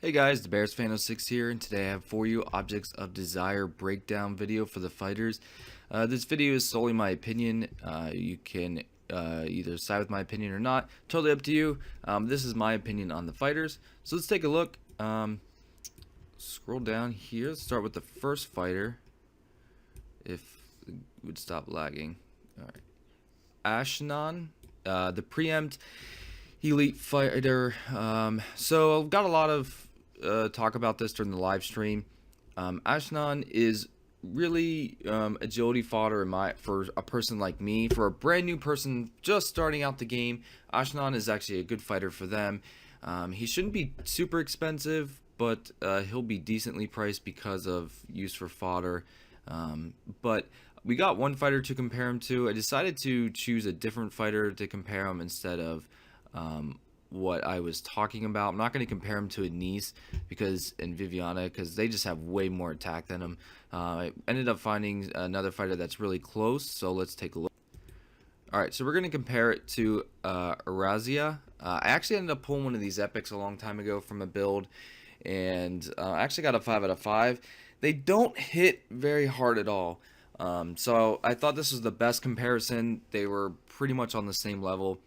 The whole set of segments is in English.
Hey guys, the Bears Fan 06 here, and today I have for you Objects of Desire breakdown video for the fighters. This video is solely my opinion. You can either side with my opinion or not. Totally up to you. This is my opinion on the fighters. So let's take a look. Scroll down here. Let's start with the first fighter. If it would stop lagging. Alright. Ashnan, the preempt elite fighter. So I've got a lot of talk about this during the live stream. Ashnan is really agility fodder for a person like me. For a brand new person just starting out the game, Ashnan is actually a good fighter for them. He shouldn't be super expensive, but he'll be decently priced because of use for fodder. But we got one fighter to compare him to. I decided to choose a different fighter to compare him instead of what I was talking about. I'm not going to compare him to Anise and Viviana because they just have way more attack than him. I ended up finding another fighter that's really close, so let's take a look. Alright, so we're going to compare it to Arazia. I actually ended up pulling one of these epics a long time ago from a build, and I actually got a 5 out of 5. They don't hit very hard at all. So I thought this was the best comparison. They were pretty much on the same level.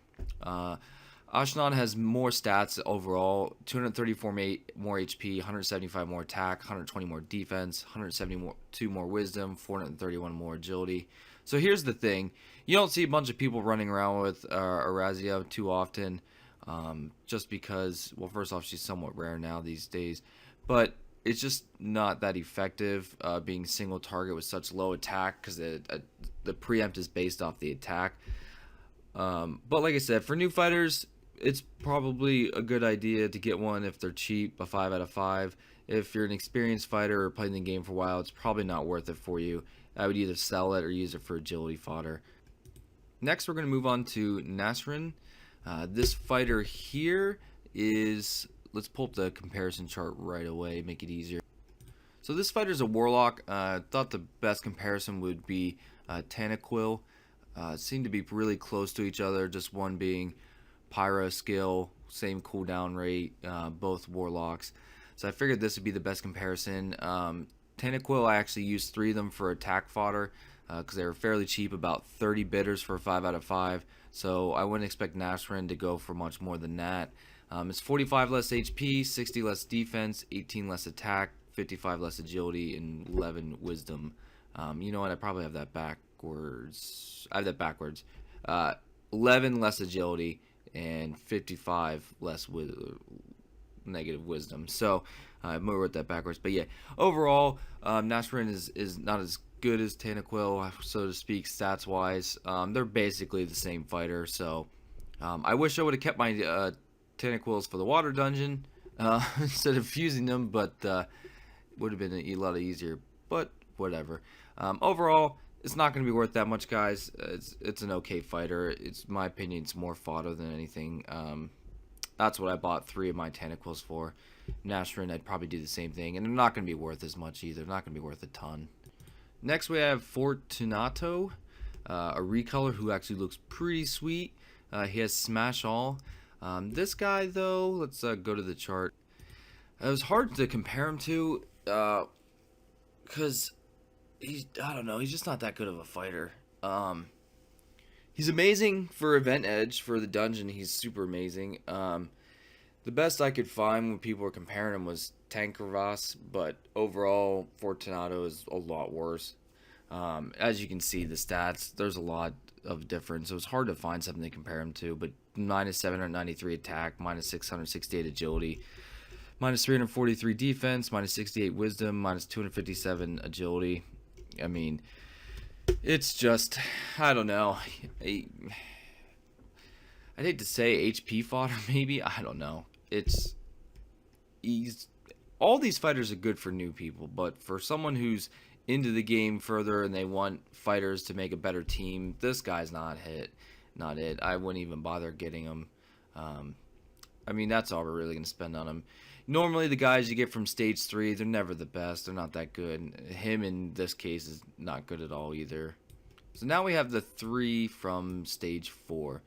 Ashnan has more stats overall: 234 more HP, 175 more attack, 120 more defense, 172 more wisdom, 431 more agility. So here's the thing: you don't see a bunch of people running around with Arazia too often, just because, well, first off, she's somewhat rare now these days, but it's just not that effective being single target with such low attack, because the preempt is based off the attack. But like I said, for new fighters, it's probably a good idea to get one if they're cheap, a 5 out of 5. If you're an experienced fighter or playing the game for a while, it's probably not worth it for you. I would either sell it or use it for agility fodder. Next, we're going to move on to Nasrin. This fighter here is, let's pull up the comparison chart right away, make it easier. So this fighter is a warlock. Thought the best comparison would be Tanaquil. Seem to be really close to each other, just one being pyro skill, same cooldown rate, both warlocks. So I figured this would be the best comparison. Tanaquil, I actually used 3 of them for attack fodder because they were fairly cheap, about 30 bitters for a 5 out of 5. So I wouldn't expect Nasrin to go for much more than that. It's 45 less HP, 60 less defense, 18 less attack, 55 less agility, and 11 wisdom. You know what? I probably have that backwards. 11 less agility and 55 less negative wisdom. So I wrote that backwards. But yeah, overall, Nasrin is not as good as Tanaquil, so to speak, stats wise. They're basically the same fighter. So I wish I would have kept my Tanaquils for the water dungeon instead of fusing them, but would have been a lot easier. But whatever. Overall, it's not going to be worth that much, guys. It's an okay fighter. It's my opinion. It's more fodder than anything. That's what I bought 3 of my Tanaquils for. Nasrin, I'd probably do the same thing, and they're not going to be worth as much either. They're not going to be worth a ton. Next, we have Fortunato, a recolor who actually looks pretty sweet. He has Smash All. This guy, though, let's go to the chart. It was hard to compare him to, because I don't know, he's just not that good of a fighter. He's amazing for Event Edge, for the dungeon. He's super amazing. The best I could find when people were comparing him was Tankervas, but overall, Fortunato is a lot worse. As you can see, the stats, there's a lot of difference. It was hard to find something to compare him to, but minus 793 attack, minus 668 agility, minus 343 defense, minus 68 wisdom, minus 257 agility. I mean, it's just, I don't know. I'd hate to say HP fodder, maybe. I don't know. All these fighters are good for new people, but for someone who's into the game further and they want fighters to make a better team, this guy's not it. I wouldn't even bother getting him. I mean, that's all we're really going to spend on him. Normally, the guys you get from Stage 3, they're never the best. They're not that good. Him, in this case, is not good at all either. So now we have the 3 from Stage 4.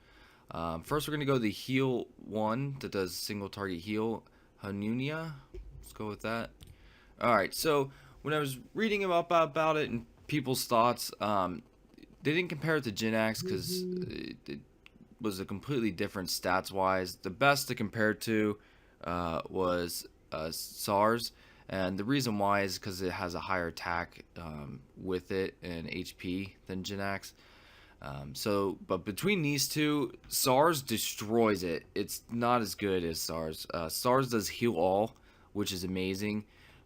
First, we're going to go the heal 1 that does single target heal. Hanunia, Let's go with that. Alright, so when I was reading about it and people's thoughts, they didn't compare it to Jinax because it was a completely different stats wise. The best to compare it to was SARS, and the reason why is because it has a higher attack with it and HP than Jinax. But between these two, SARS destroys it. It's not as good as SARS. SARS does heal all, which is amazing.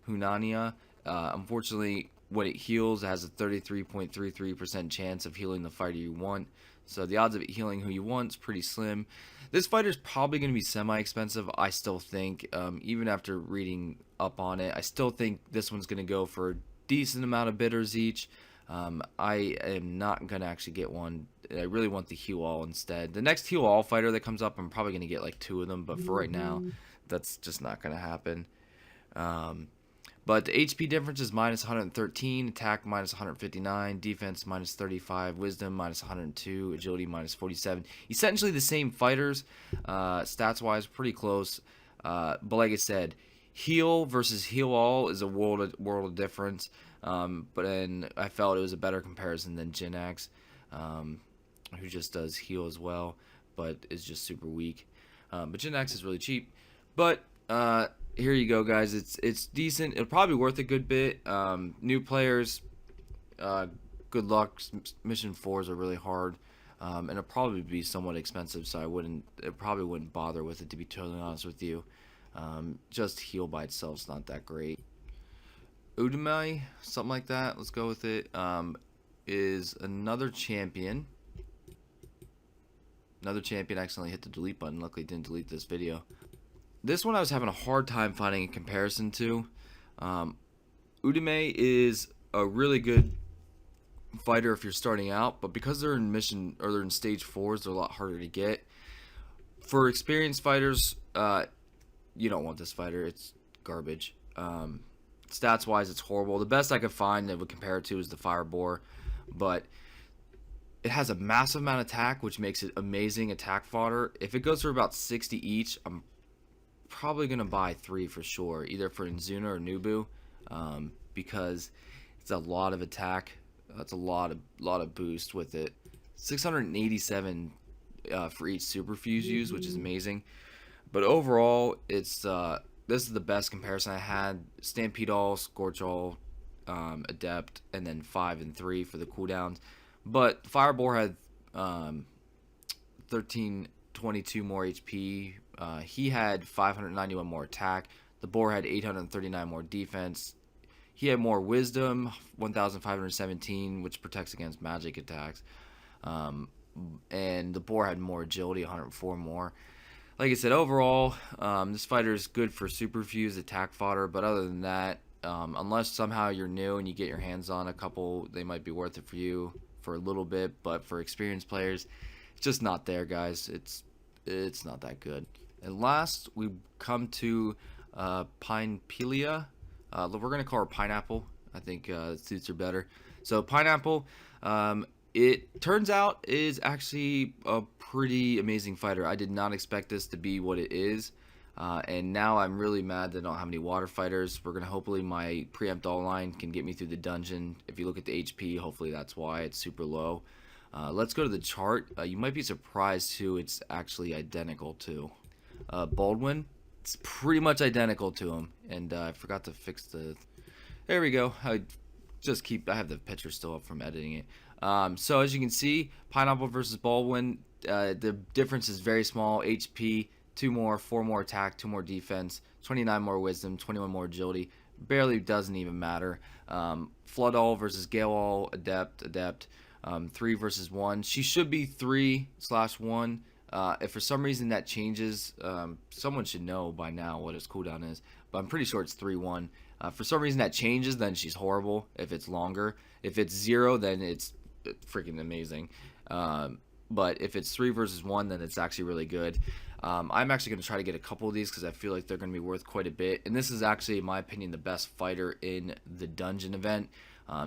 Hunania, unfortunately, when it heals, it has a 33.33% chance of healing the fighter you want. So the odds of it healing who you want is pretty slim. This fighter is probably going to be semi-expensive, I still think. Even after reading up on it, I still think this one's going to go for a decent amount of bidders each. I am not going to actually get one. I really want the heal all instead. The next heal all fighter that comes up, I'm probably going to get like 2 of them, but for right now, that's just not going to happen. But the HP difference is minus 113, attack minus 159, defense minus 35, wisdom minus 102, agility minus 47. Essentially the same fighters, stats wise, pretty close. But like I said, heal versus heal all is a world of difference. But then I felt it was a better comparison than Jinax, who just does heal as well, but is just super weak. But Jinax is really cheap. But here you go, guys. It's decent. It'll probably be worth a good bit. New players, good luck. Mission 4s are really hard, and it'll probably be somewhat expensive. So I probably wouldn't bother with it, to be totally honest with you. Just heal by itself is not that great. Udemy, something like that. Let's go with it. Is another champion. Another champion accidentally hit the delete button. Luckily, didn't delete this video. This one I was having a hard time finding a comparison to. Udemy is a really good fighter if you're starting out, but because they're in mission or they're in stage 4s, they're a lot harder to get. For experienced fighters, you don't want this fighter. It's garbage. Stats wise, it's horrible. The best I could find that would compare it to is the Firebore, but it has a massive amount of attack, which makes it amazing attack fodder. If it goes for about 60 each, I'm probably gonna buy 3 for sure, either for Inzuna or Nubu, because it's a lot of attack. That's a lot of boost with it. 687 for each super fuse use, which is amazing. But overall, it's this is the best comparison I had. Stampede all, Scorch all, Adept, and then 5 and 3 for the cooldowns. But Firebore had 1322 more HP. He had 591 more attack. The Boar had 839 more defense. He had more wisdom, 1517, which protects against magic attacks. And the Boar had more agility, 104 more. Like I said, overall, this fighter is good for super fuse attack fodder, but other than that, unless somehow you're new and you get your hands on a couple, they might be worth it for you for a little bit, but for experienced players, it's just not there, guys. It's not that good. And last, we come to Pinepelia. We're going to call her Pineapple. I think it suits her better. So Pineapple, it turns out is actually a pretty amazing fighter. I did not expect this to be what it is. And now I'm really mad that I don't have any water fighters. We're going to hopefully my preempt all line can get me through the dungeon. If you look at the HP, hopefully that's why it's super low. Let's go to the chart. You might be surprised who it's actually identical to. Baldwin, it's pretty much identical to him. And I forgot to fix the... There we go. I have the picture still up from editing it. So as you can see, Pineapple versus Baldwin, the difference is very small. HP, 2 more, 4 more attack, 2 more defense, 29 more wisdom, 21 more agility. Barely doesn't even matter. Flood all versus Gale all, adept. 3 versus 1. She should be 3/1. If for some reason that changes, someone should know by now what its cooldown is, but I'm pretty sure it's 3/1. For some reason that changes, then she's horrible if it's longer. If it's 0, then it's freaking amazing. But if it's 3 versus 1, then it's actually really good. I'm actually going to try to get a couple of these because I feel like they're going to be worth quite a bit. And this is actually, in my opinion, the best fighter in the dungeon event.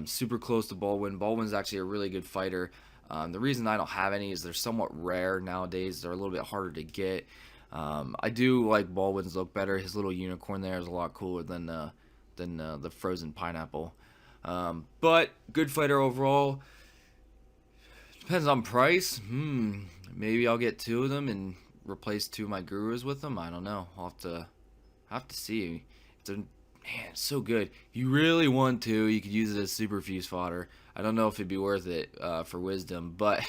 Super close to Baldwin. Baldwin's actually a really good fighter. The reason I don't have any is they're somewhat rare nowadays. They're a little bit harder to get. I do like Baldwin's look better. His little unicorn there is a lot cooler than the frozen pineapple. But good fighter overall. Depends on price. Maybe I'll get 2 of them and replace 2 of my gurus with them. I don't know. I'll have to see. Man, it's so good. You really want to, you could use it as super fuse fodder. I don't know if it'd be worth it for wisdom, but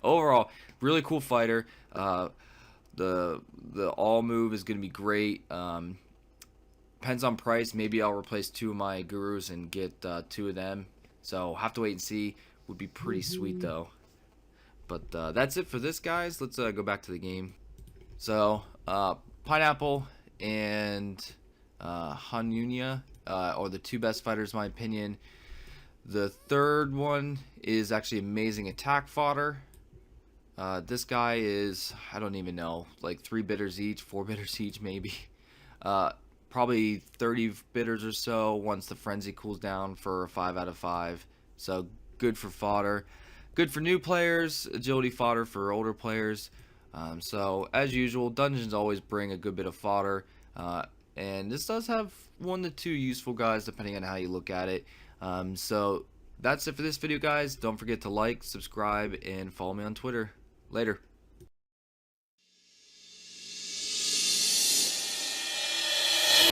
overall, really cool fighter. The all move is gonna be great. Depends on price. Maybe I'll replace 2 of my gurus and get 2 of them. So have to wait and see. Would be pretty sweet though. But that's it for this, guys. Let's go back to the game. So Pineapple and Hanunia are the 2 best fighters in my opinion. The third one is actually amazing attack fodder. This guy is, I don't even know, like 3 bitters each, 4 bitters each maybe. Probably 30 bitters or so once the frenzy cools down for a 5 out of 5. So good for fodder. Good for new players, agility fodder for older players. So as usual, dungeons always bring a good bit of fodder. And this does have 1 to 2 useful guys depending on how you look at it. So that's it for this video, guys. Don't forget to like, subscribe, and follow me on Twitter. Later.